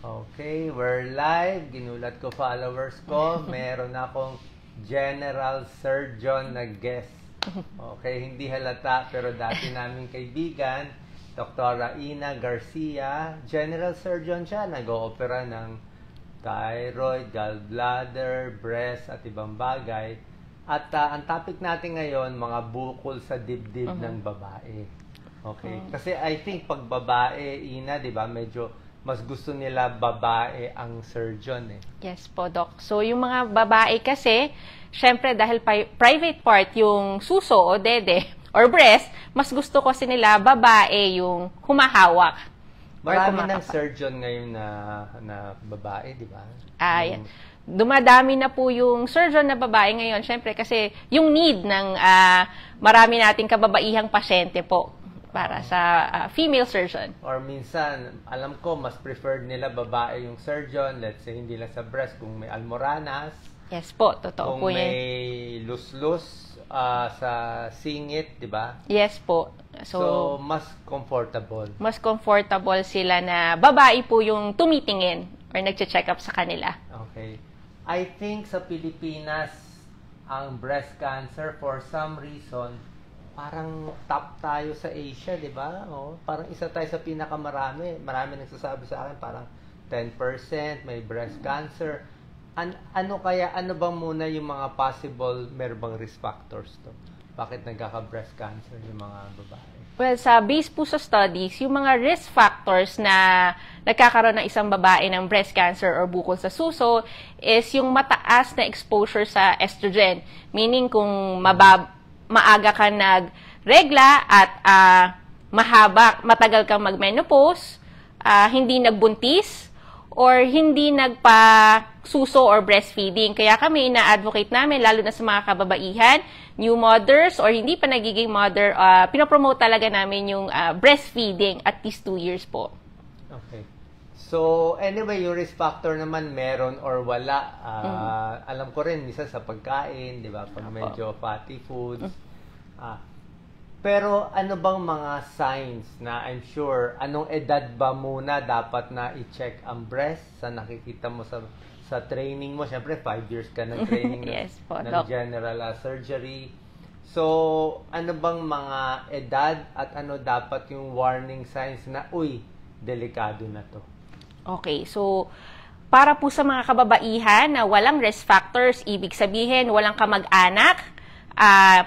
Okay, we're live. Ginulat ko followers ko. Meron akong general surgeon na guest. Okay, hindi halata pero dati naming kaibigan, Dr. Ina Garcia. General surgeon siya. Nag-oopera ng thyroid, gallbladder, breast at ibang bagay. At ang topic natin ngayon, mga bukol sa dibdib ng babae. Okay, kasi I think pag babae, Ina, di ba, medyo mas gusto nila babae ang surgeon eh. Yes po, Doc. So, yung mga babae kasi, syempre dahil private part yung suso o dede or breast, mas gusto kasi nila babae yung humahawak. Marami ng surgeon ngayon na babae, di ba? Yan. Dumadami na po yung surgeon na babae ngayon, syempre kasi yung need ng marami nating kababaihang pasyente po para sa female surgeon. Or minsan, alam ko, mas preferred nila babae yung surgeon. Let's say, hindi lang sa breast, kung may almoranas. Yes po, totoo po yan. Kung may lus-lus sa singit, di ba? Yes po. So, mas comfortable. Mas comfortable sila na babae po yung tumitingin or nagche-check up sa kanila. Okay. I think sa Pilipinas, ang breast cancer, for some reason, parang top tayo sa Asia, di ba? Oh, parang isa tayo sa pinakamarami. Marami nagsasabi sa akin, parang 10% may breast cancer. Ano bang muna yung mga possible, meron bang risk factors to? Bakit nagkaka-breast cancer yung mga babae? Well, sa base po sa studies, yung mga risk factors na nagkakaroon ng isang babae ng breast cancer or bukol sa suso is yung mataas na exposure sa estrogen. Meaning kung maaga ka nagregla at matagal kang mag-menopause, hindi nagbuntis, or hindi nagpa-suso or breastfeeding. Kaya kami ina-advocate namin, lalo na sa mga kababaihan, new mothers, or hindi pa nagiging mother, pinopromote talaga namin yung breastfeeding at least 2 years po. Okay. So, anyway, yung risk factor naman meron or wala. Alam ko rin, minsan sa pagkain, di ba? Pag medyo fatty foods. Pero ano bang mga signs na I'm sure, anong edad ba muna dapat na i-check ang breast sa nakikita mo sa training mo? Siyempre, 5 years ka ng training yes, ng general surgery. So, ano bang mga edad at ano dapat yung warning signs na, uy, delikado na to? Okay, so para po sa mga kababaihan na walang risk factors, ibig sabihin walang kamag-anak,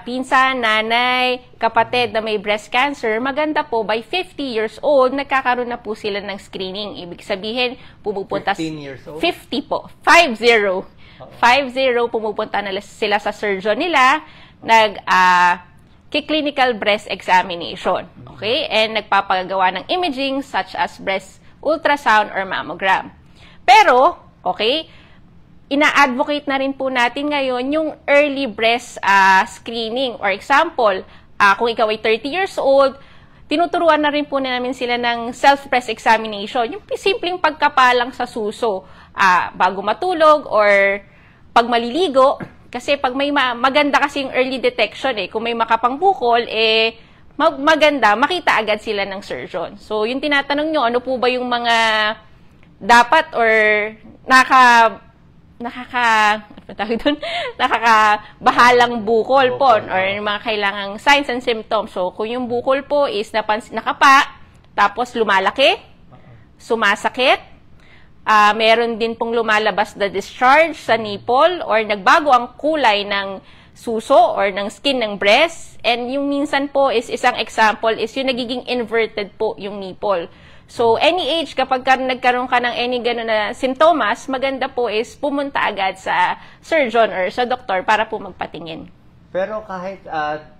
pinsan, nanay, kapatid na may breast cancer, maganda po by 50 years old, nagkakaroon na po sila ng screening. Ibig sabihin, pumupunta 15 years old? 50 po. 50. 50, pumupunta na sila sa surgeon nila, clinical breast examination. Okay? And nagpapagawa ng imaging such as breast ultrasound or mammogram. Pero, okay, ina-advocate na rin po natin ngayon yung early breast screening. Or example, kung ikaw ay 30 years old, tinuturuan na rin po namin sila ng self-breast examination. Yung simpleng pagkapalang sa suso bago matulog or pag maliligo. Kasi pag may maganda kasi yung early detection kung may makapangbukol, maganda, makita agad sila ng surgeon. So, yung tinatanong nyo, ano po ba yung mga dapat or nakakabahalang bukol po or yung mga kailangang signs and symptoms. So, kung yung bukol po is nakapa, tapos lumalaki, sumasakit, meron din pong lumalabas na discharge sa nipple or nagbago ang kulay ng suso or ng skin ng breast. And yung minsan po is isang example is yung nagiging inverted po yung nipple. So, any age, kapag nagkaroon ka ng any gano'n na sintomas, maganda po is pumunta agad sa surgeon or sa doktor para po magpatingin. Pero kahit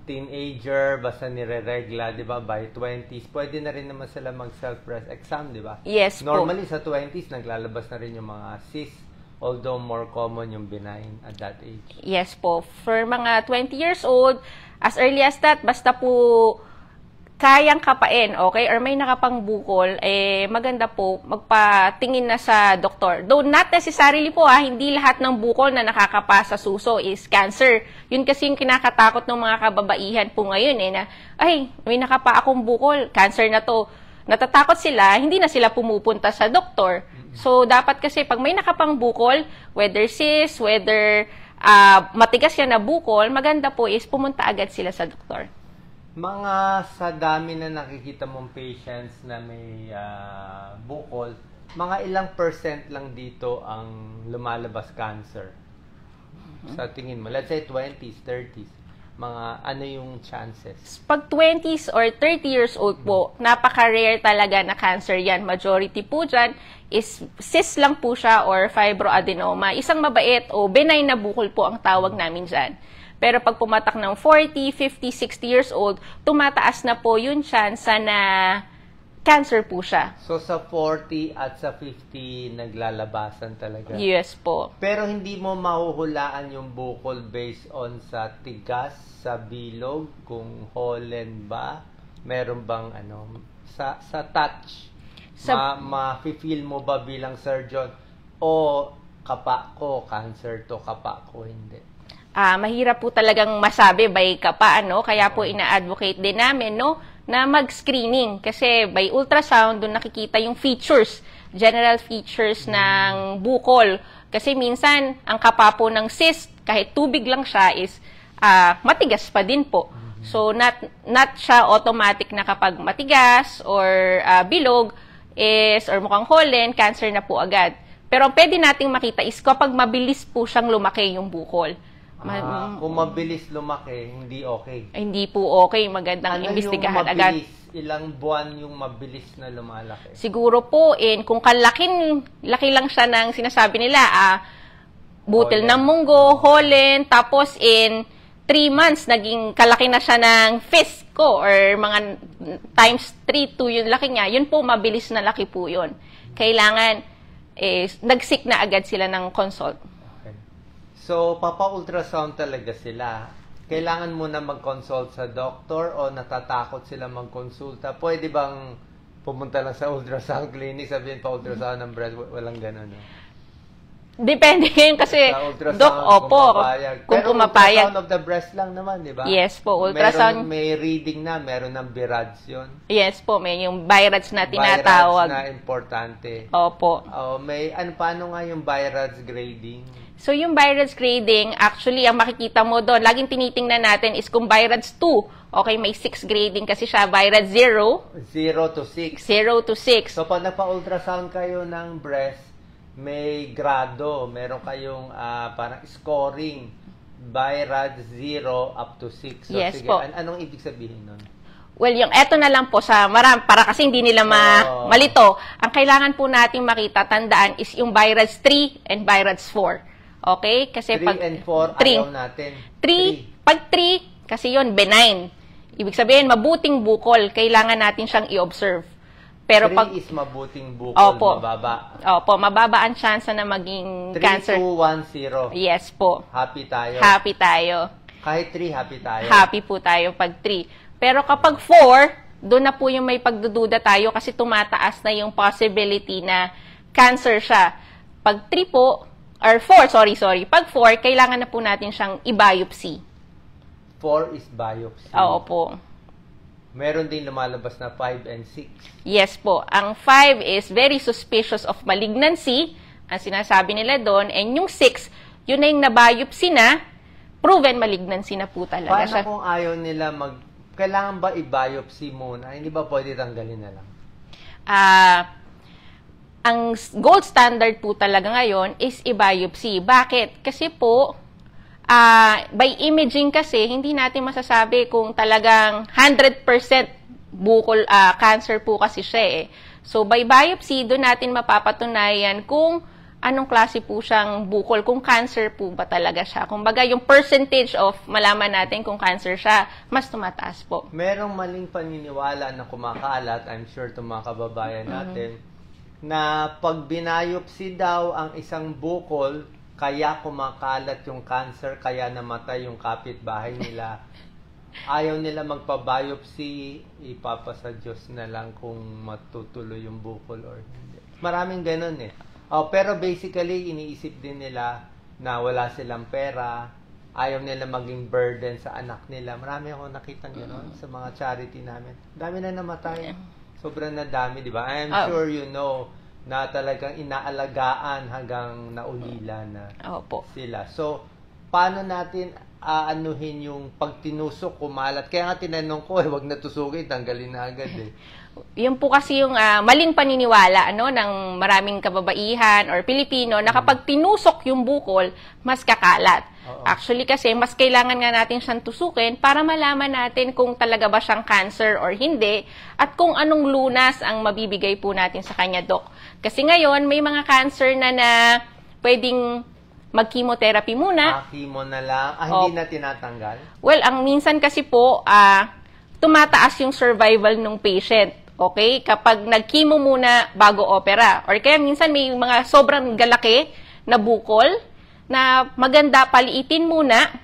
teenager, basta nire-regla, di ba, by 20s, pwede na rin naman sila mag-self-breast exam, di ba? Yes po. Normally, sa 20s, naglalabas na rin yung mga cysts, although more common yung benign at that age. Yes po. For mga 20 years old, as early as that, basta po kayang kapain, okay, or may nakapangbukol, maganda po magpatingin na sa doktor. Though not necessarily po, hindi lahat ng bukol na nakakapa sa suso is cancer. Yun kasi yung kinakatakot ng mga kababaihan po ngayon, na, ay, may nakapa akong bukol, cancer na to. natatakot sila, hindi na sila pumupunta sa doktor. So, dapat kasi pag may nakapang bukol, whether cyst, whether matigas yan na bukol, maganda po is pumunta agad sila sa doktor. Mga sa dami na nakikita mong patients na may bukol, mga ilang percent lang dito ang lumalabas cancer? Sa tingin mo, let's say 20s, 30s, mga ano yung chances? Pag 20s or 30 years old po, napaka-rare talaga na cancer yan. Majority po dyan is cyst lang po siya or fibroadenoma. Isang mabait o benign na bukol po ang tawag namin dyan. Pero pag pumatak ng 40, 50, 60 years old, tumataas na po yung chance na cancer po siya. So sa 40 at sa 50, naglalabasan talaga? Yes po. Pero hindi mo mahuhulaan yung bukol based on sa tigas, sa bilog, kung Holland ba, meron bang sa touch, ma-feel mo ba bilang surgeon, o kapa ko, cancer to, kapa ko, hindi? Mahirap po talagang masabi by kapa, kaya po ina-advocate din namin, na mag-screening. Kasi by ultrasound, doon nakikita yung features, general features ng bukol. Kasi minsan, ang kapa po ng cyst, kahit tubig lang siya, is matigas pa din po. So, not siya automatic na kapag matigas or bilog or mukhang Holland, cancer na po agad. Pero ang pwede nating makita is kapag mabilis po siyang lumaki yung bukol. Kung mabilis lumaki, hindi okay. Hindi po okay. Magandang imbestigahan agad. Ilang buwan yung mabilis na lumalaki? Siguro po, kung laki lang siya ng sinasabi nila, butil ng munggo, Holland, tapos in 3 months, naging kalaki na siya ng fist ko, or mga times 3 to yung laki niya, yun po, mabilis na laki po yun. Kailangan, nag-seek na agad sila ng consult. So, papa-ultrasound talaga sila. Kailangan mo na mag-consult sa doktor o natatakot sila mag-konsulta? Pwede bang pumunta lang sa ultrasound clinic, sabihin pa ultrasound ng breast? Walang ganun, Depende yun kasi, Dok, opo, kung pumapayag. Ultrasound of the breast lang naman, di ba? Yes po, ultrasound. May reading na, meron ng BIRADS yun. Yes po, may yung BIRADS na tinatawag. BIRADS na importante. Opo. Paano nga yung BIRADS grading? So, yung BIRADS grading, actually, ang makikita mo doon, laging tinitingnan natin is kung BIRADS 2, okay, may 6 grading kasi siya, BIRADS 0. 0 to 6. 0 to 6. So, pag nagpa-ultrasound kayo ng breast, may grado, meron kayong parang scoring, BIRADS 0 up to 6. So, yes sige, po. Anong ibig sabihin nun? Well, yung eto na lang po sa para kasi hindi nila malito. Ang kailangan po nating makita, tandaan, is yung BIRADS 3 and BIRADS 4. Okay? Kasi 3 pag and 4, ayaw natin. 3, pag 3, kasi yon benign. Ibig sabihin, mabuting bukol, kailangan natin siyang i-observe. Pero 3 pag is mabuting bukol, opo, mababa. Opo, mababa ang chance na maging 3, cancer. 2, 1, 0. Yes po. Happy tayo. Happy tayo. Kahit 3, happy tayo. Happy po tayo pag 3. Pero kapag 4, doon na po yung may pagdududa tayo kasi tumataas na yung possibility na cancer siya. Pag 3 po, or 4, sorry. Pag 4, kailangan na po natin siyang i-biopsy. 4 is biopsy. Oo po. Meron din lumalabas na 5 and 6. Yes po. Ang 5 is very suspicious of malignancy, ang sinasabi nila doon. And yung 6, yun na yung na-biopsy na, proven malignancy na po talaga Paano siya. kung ayaw nila kailangan ba i-biopsy muna? Hindi ba pwede tanggalin na lang? Ang gold standard po talaga ngayon is i-biopsy. Bakit? Kasi po, by imaging kasi, hindi natin masasabi kung talagang 100% bukol, cancer po kasi siya . So, by biopsy, doon natin mapapatunayan kung anong klase po siyang bukol, kung cancer po ba talaga siya. Kung baga, yung percentage of malaman natin kung cancer siya, mas tumataas po. Merong maling paniniwala na kumakalat, I'm sure itong mga kababayan natin, na pag binayopsy daw ang isang bukol, kaya kumakalat yung cancer, kaya namatay yung kapitbahay nila. Ayaw nila magpa-biopsy, ipapasa Diyos na lang kung matutuloy yung bukol or hindi. Maraming ganun . Pero basically, iniisip din nila na wala silang pera, ayaw nila maging burden sa anak nila. Marami akong nakitang gano'n sa mga charity namin. Dami na namatay. sobrang nadami, di ba? I'm Oh. sure you know na talagang inaalagaan hanggang naulila na Opo. sila. So, paano natin aanuhin yung pag tinusok, kumalat? Kaya nga tinanong ko, wag na tusukin, tanggalin na agad eh. Yun po kasi yung maling paniniwala ng maraming kababaihan or Pilipino na kapag tinusok yung bukol, mas kakalat. Oo. Actually kasi mas kailangan nga natin siyang tusukin para malaman natin kung talaga ba siyang cancer or hindi at kung anong lunas ang mabibigay po natin sa kanya, Doc. Kasi ngayon may mga cancer na pwedeng mag-chemotherapy muna. Chemo na lang. Hindi na tinatanggal? Well, ang minsan kasi po, tumataas yung survival ng patient. Okay? Kapag nag-chemo muna bago opera. Or kaya minsan may mga sobrang galaki na bukol na maganda paliitin muna.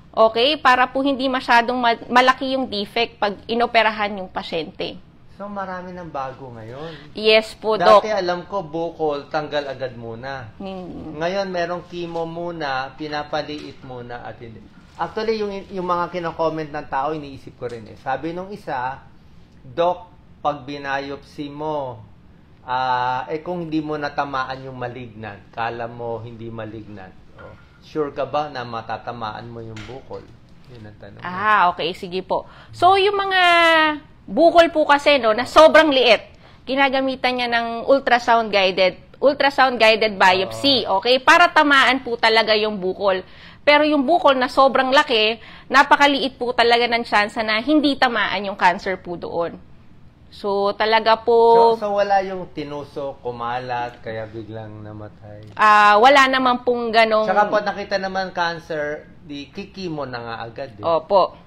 Okay? Para po hindi masyadong malaki yung defect pag inoperahan yung pasyente. So, marami ng bago ngayon. Yes po, Doc. Dati alam ko, bukol, tanggal agad muna. Ngayon, merong chemo muna, pinapaliit muna at hindi. Actually, yung mga kino-comment ng tao, iniisip ko rin eh. Sabi nung isa, Doc, pag binayopsi mo, kung hindi mo natamaan yung malignant, kala mo hindi malignant, sure ka ba na matatamaan mo yung bukol? Yun ang tanong. Okay, sige po. So, yung mga bukol po kasi na sobrang liit, ginagamitan niya ng ultrasound-guided biopsy, okay? Para tamaan po talaga yung bukol. Pero yung bukol na sobrang laki, napakaliit po talaga ng tsansa na hindi tamaan yung cancer po doon. So, talaga po... So wala yung tinusok, kumalat, kaya biglang namatay? Wala naman pong ganong... Tsaka po nakita naman cancer, di kikimo na nga agad eh. Opo.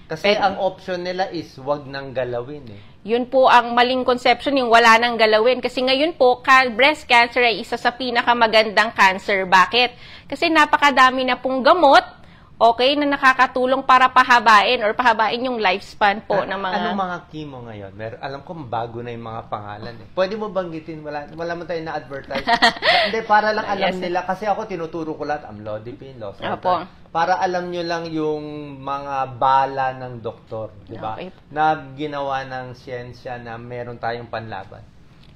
Kasi ang option nila is wag nang galawin eh. Yun po ang maling conception, yung wala nang galawin. Kasi ngayon po, breast cancer ay isa sa pinakamagandang cancer. Bakit? Kasi napakadami na pong gamot, okay, na nakakatulong para pahabain yung lifespan po ng mga... Anong mga chemo ngayon? Alam ko bago na yung mga pangalan eh. Pwede mo banggitin? Wala mo tayo na-advertise. Hindi, para lang alam nila. Kasi ako tinuturo ko lahat. Amlodipine, losartan. Para alam nyo lang yung mga bala ng doktor. Diba? Okay. Na ginawa ng siyensya na meron tayong panlaban.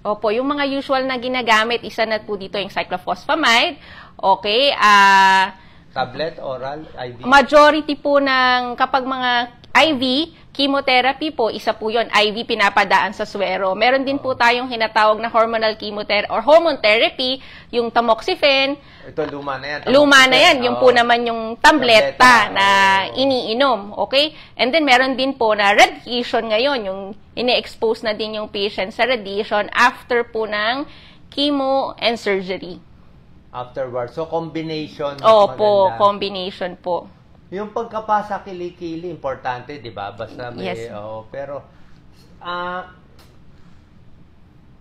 Opo, yung mga usual na ginagamit, isa na po dito yung cyclophosphamide. Okay, Tablet, oral, IV? majority po ng kapag mga IV, chemotherapy po, isa po yun, IV pinapadaan sa swero. Meron din po tayong hinatawag na hormonal chemotherapy or hormone therapy, yung tamoxifen. Ito, luma na yan. Luma na yan, yung po naman yung tableta na iniinom, okay? And then meron din po na radiation ngayon, yung ini-expose na din yung patient sa radiation after po ng chemo and surgery. Afterwards. So, combination. Opo, maganda. combination po. Yung pagkapasa kilikili, importante, di ba? Basta may, Yes. pero,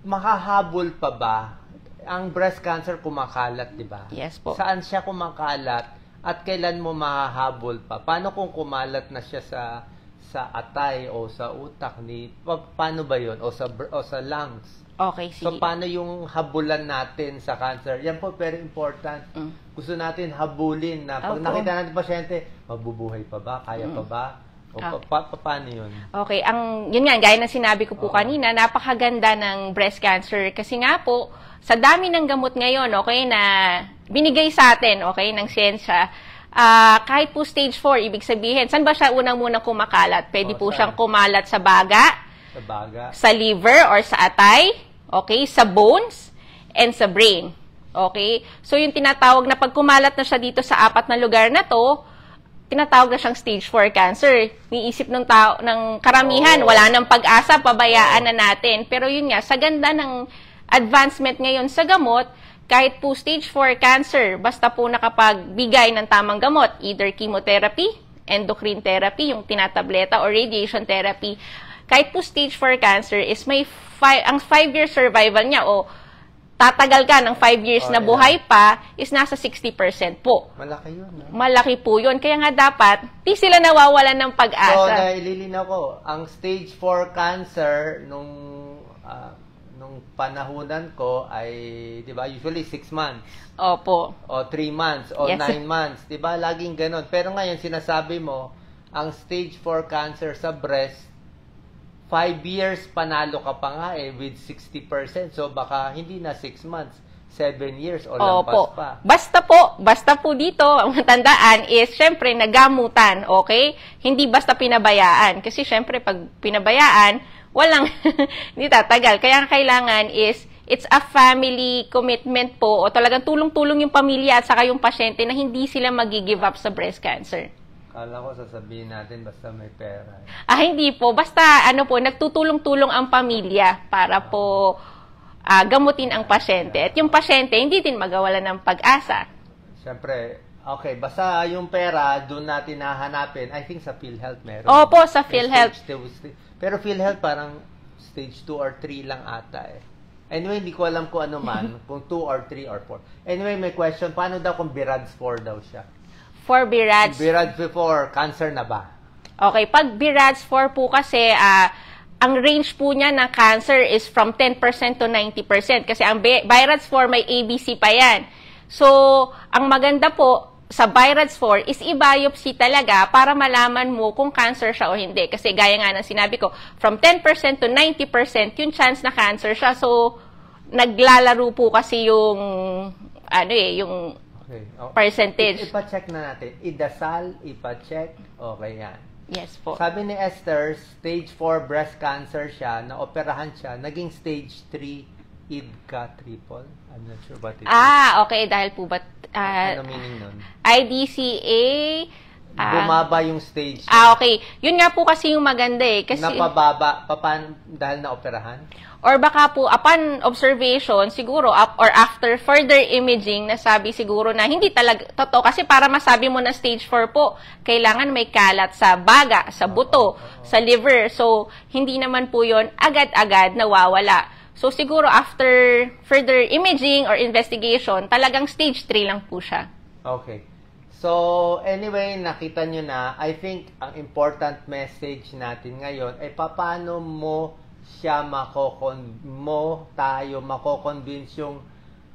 makahabol pa ba? Ang breast cancer kumakalat, di ba? Yes po. Saan siya kumakalat at kailan mo mahahabol pa? Paano kung kumalat na siya sa atay o sa utak paano ba 'yon? O sa lungs? Okay, sige. So, paano yung habulan natin sa cancer? Yan po, very important. Gusto natin habulin na pag nakita natin pasyente, mabubuhay pa ba? Kaya pa ba? O paano yun? Okay, yun nga, gaya ng sinabi ko po kanina, napakaganda ng breast cancer. Kasi nga po, sa dami ng gamot ngayon, okay, na binigay sa atin, okay, ng siyensya, kahit po stage 4, ibig sabihin, saan ba siya unang-unang kumakalat? Pwede po siyang kumalat sa baga, sa liver or sa atay, okay, sa bones, and sa brain. Okay? So, yung tinatawag na pag kumalat na siya dito sa 4 na lugar na to, tinatawag na siyang stage 4 cancer. Niisip ng tao, ng karamihan, wala nang pag-asa, pabayaan na natin. Pero yun nga, sa ganda ng advancement ngayon sa gamot, kahit po stage 4 cancer, basta po nakapagbigay ng tamang gamot, either chemotherapy, endocrine therapy, yung tinatableta, or radiation therapy, kahit po stage 4 cancer is ang 5-year survival niya o tatagal ka ng 5 years na buhay pa is nasa 60% po. Malaki yun. Malaki po yun. Kaya nga dapat, di sila nawawalan ng pag-asa. So, naililinaw ko, ang stage 4 cancer nung panahunan ko ay, di ba, usually 6 months. Opo. O 3 months, o 9 months. Di ba, laging ganon. Pero ngayon, sinasabi mo, ang stage 4 cancer sa breast, 5 years, panalo ka pa nga with 60%. So, baka hindi na 6 months, 7 years o lampas pa. Basta po dito, ang matandaan is, syempre, nagamutan, okay? Hindi basta pinabayaan. Kasi syempre, pag pinabayaan, walang, hindi tatagal. Kaya ang kailangan is, it's a family commitment po, o talagang tulong-tulong yung pamilya at saka yung pasyente na hindi sila mag-give up sa breast cancer. Kala ko sasabihin natin basta may pera. Hindi po. Basta, nagtutulong-tulong ang pamilya para po gamutin ang pasyente. At yung pasyente, hindi din magawalan ng pag-asa. Siyempre, okay, basta yung pera, doon natin nahanapin. I think sa PhilHealth meron. Opo, sa PhilHealth. Pero PhilHealth parang stage 2 or 3 lang ata eh. Anyway, hindi ko alam kung ano man, kung 2 or 3 or 4. Anyway, may question, paano daw kung BIRADS 4 daw siya? For BIRADS. BIRADS 4, cancer na ba? Okay, pag BIRADS 4 po kasi, ang range po niya ng cancer is from 10% to 90%. Kasi ang BIRADS 4 may ABC pa yan. So, ang maganda po sa BIRADS 4 is i-biopsy talaga para malaman mo kung cancer siya o hindi. Kasi gaya nga ng sinabi ko, from 10% to 90% yung chance na cancer siya. So, naglalaro po kasi yung, yung okay. percentage. Ipa-check na natin. Idasal, ipa-check. Okay yan. Yes po. Sabi ni Esther, stage 4 breast cancer siya, na-operahan siya, naging stage 3 IDCA triple. I'm not sure what it is. Okay. Dahil po ba... ano meaning nun? IDCA... Bumaba yung stage. Okay. Yun nga po kasi yung maganda eh. Kasi, napababa, dahil na-operahan? Or baka po, upon observation, siguro, or after further imaging, nasabi siguro na hindi talaga totoo. Kasi para masabi mo na stage 4 po, kailangan may kalat sa baga, sa buto, sa liver. So, hindi naman po yun agad-agad nawawala. So, siguro after further imaging or investigation, talagang stage 3 lang po siya. Okay. So, anyway, nakita nyo na, I think ang important message natin ngayon ay paano mo siya mako-convince yung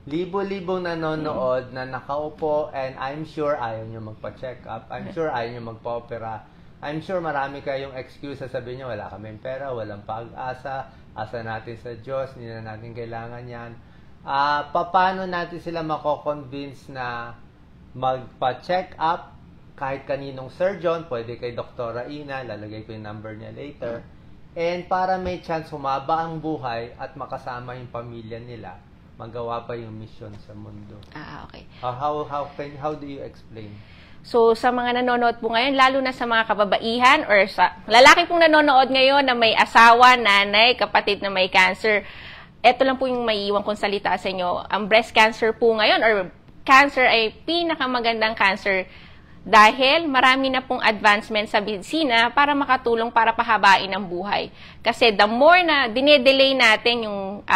libo-libong nanonood na nakaupo, and I'm sure ayaw nyo magpa-check up, I'm sure ayaw nyo magpa-opera, I'm sure marami kayong excuse, sasabihin nyo, wala kaming pera, walang pag-asa, asa natin sa Diyos, hindi na natin kailangan yan. Paano natin sila mako-convince na magpa-check up kahit kaninong surgeon, pwede kay Dr. Ina, lalagay ko yung number niya later, and para may chance humaba ang buhay at makasama yung pamilya nila, magawa pa yung mission sa mundo. Okay. How do you explain? So, sa mga nanonood po ngayon, lalo na sa mga kababaihan or sa lalaki pong nanonood ngayon na may asawa, nanay, kapatid na may cancer, eto lang po yung maiiwan kong salita sa inyo. Ang breast cancer po ngayon or cancer ay pinakamagandang cancer dahil marami na pong advancement sa medisina para makatulong para pahabain ang buhay. Kasi the more na dinedelay natin yung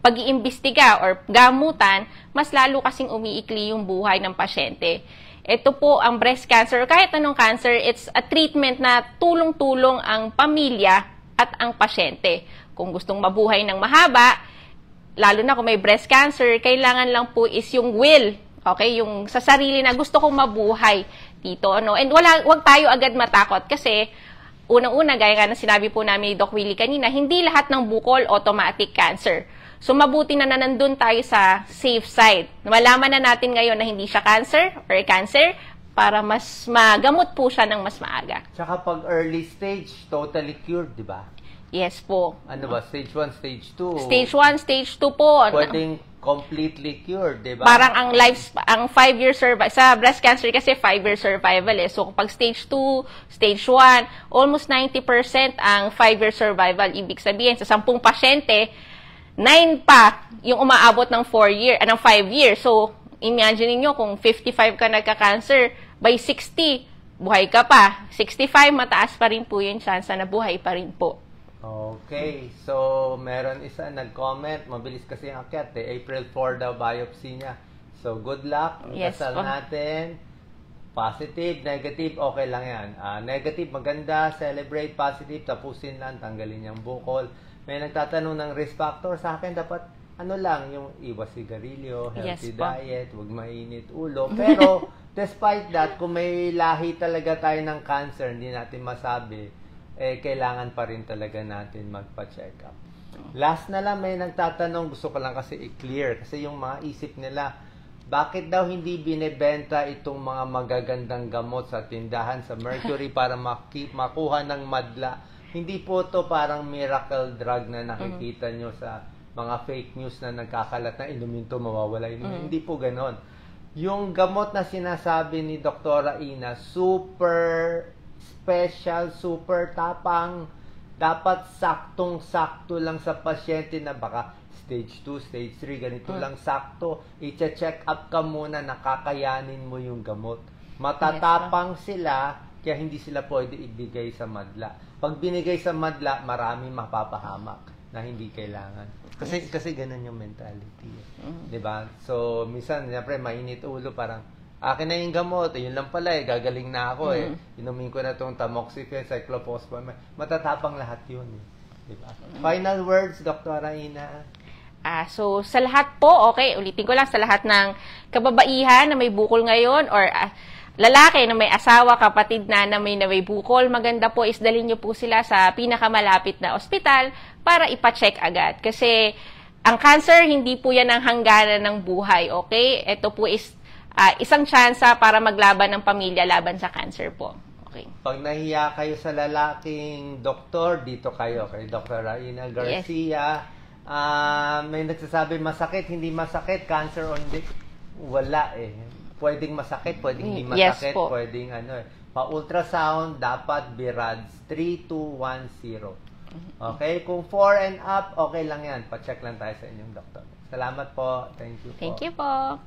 pag-iimbestiga or gamutan, mas lalo kasing umiikli yung buhay ng pasyente. Ito po ang breast cancer, kahit anong cancer, it's a treatment na tulong-tulong ang pamilya at ang pasyente. Kung gustong mabuhay ng mahaba, lalo na kung may breast cancer, kailangan lang po is yung will. Okay, yung sa sarili na gusto kong mabuhay dito, ano. And wag tayo agad matakot kasi unang-una, gaya nga na sinabi po namin ni Doc Willie kanina, hindi lahat ng bukol automatic cancer. So mabuti na nandun tayo sa safe side. Malaman na natin ngayon na hindi siya cancer or cancer para mas magamot po siya ng mas maaga. Tsaka pag early stage, totally cured, di ba? Yes po. Ano ba? Stage 1, stage 2? Stage 1, stage 2 po. Pwedeng completely cured, di ba? Parang ang 5-year survival, sa breast cancer kasi 5-year survival eh. So, pag stage 2, stage 1, almost 90% ang 5-year survival. Ibig sabihin, sa 10 pasyente, 9 pa yung umaabot ng 5 years. So, imagine niyo kung 55 ka nagka-cancer, by 60, buhay ka pa. 65, mataas pa rin po yung chance na buhay pa rin po. Okay. So, meron isa nag-comment. Mabilis kasi ang akyat eh. April 4 daw biopsy niya. So, good luck. Yes, Dasal natin. Positive, negative, okay lang yan. Negative, maganda. Celebrate. Positive, tapusin lang. Tanggalin yung bukol. May nagtatanong ng risk factor. Sa akin, dapat ano lang, yung iwas sigarilyo, healthy diet, huwag mainit ulo. Pero, despite that, kung may lahi talaga tayo ng cancer, hindi natin masabi, kailangan pa rin talaga natin magpa-check up. Last na lang, may nagtatanong, gusto ko lang kasi i-clear, kasi yung mga isip nila, bakit daw hindi binebenta itong mga magagandang gamot sa tindahan sa Mercury para makuha ng madla? Hindi po to parang miracle drug na nakikita nyo sa mga fake news na nagkakalat na inumin to, mawawala inumin. Hindi po ganon. Yung gamot na sinasabi ni Dr. Ina, super special, super tapang, dapat saktong-sakto lang sa pasyente na baka stage 2, stage 3, ganito lang sakto. I-check up ka muna, nakakayanin mo yung gamot. Matatapang sila, kaya hindi sila pwede ibigay sa madla. Pag binigay sa madla, marami mapapahamak na hindi kailangan. Kasi ganun yung mentality. 'Di ba? So, minsan, siyempre, mainit ulo, parang, akin na yung gamot, yun lang pala gagaling na ako inumin ko na itong tamoxifen, cyclophosphamide, matatapang lahat yun. Diba? Final words, Dr. Ina? So, sa lahat po, okay, ulitin ko lang, sa lahat ng kababaihan na may bukol ngayon, or lalaki na may asawa, kapatid na may bukol, maganda po is dalhin nyo po sila sa pinakamalapit na ospital para ipacheck agad. Kasi, ang cancer, hindi po yan ang hangganan ng buhay, okay? Ito po is isang tsansa para maglaban ng pamilya laban sa cancer po. Okay. Pag nahiya kayo sa lalaking doktor, dito kayo kay Dr. Ina Garcia. May nagsasabi masakit, hindi masakit, cancer on the... Wala Pwedeng masakit, pwedeng hindi masakit, pwedeng pa-ultrasound, dapat BIRADS 3210. Okay? Kung 4 and up, okay lang yan. Pa-check lang tayo sa inyong doktor. Salamat po. Thank you po. Thank you po.